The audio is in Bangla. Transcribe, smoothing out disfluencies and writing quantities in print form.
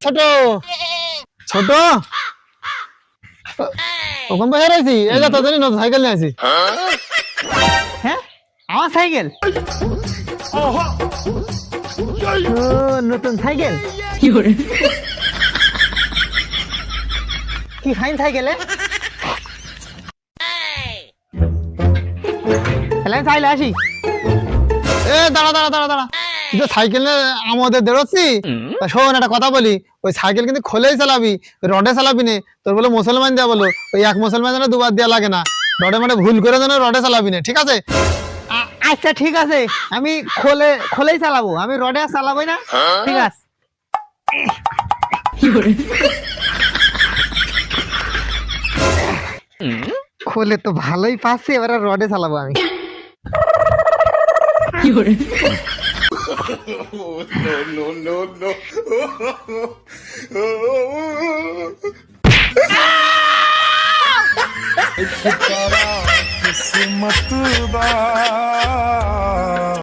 ছোট ছোট ওখান বাইরে আছি এই যা তাড়াতাড়ি নতুন সাইকেল নিয়ে আসি। হ্যাঁ আমার সাইকেল, ও নতুন সাইকেল কি ফাইন সাইকেলে চাইলে আসি। এ দাঁড়া দাঁড়া দাঁড়া দাঁড়া, তুই তো সাইকেল নিয়ে আমাদের বেরোচ্ছি। তা শোন একটা কথা বলি, ওই সাইকেল কিন্তু খোলেই চালাবি, রডে চালাবি না। তোর বলে মুসলমান দেওয়া বলো, ওই এক মুসলমান যেন দুবার দেওয়া লাগে না। রডে মানে ভুল করে যেন রডে চালাবি না, ঠিক আছে? আচ্ছা ঠিক আছে, আমি খোলেই চালাবো, আমি রডে আর চালাবোই না, ঠিক আছে। খোলে তো ভালোই পাচ্ছি, এবার রডে চালাবো আমি। किस्मत दा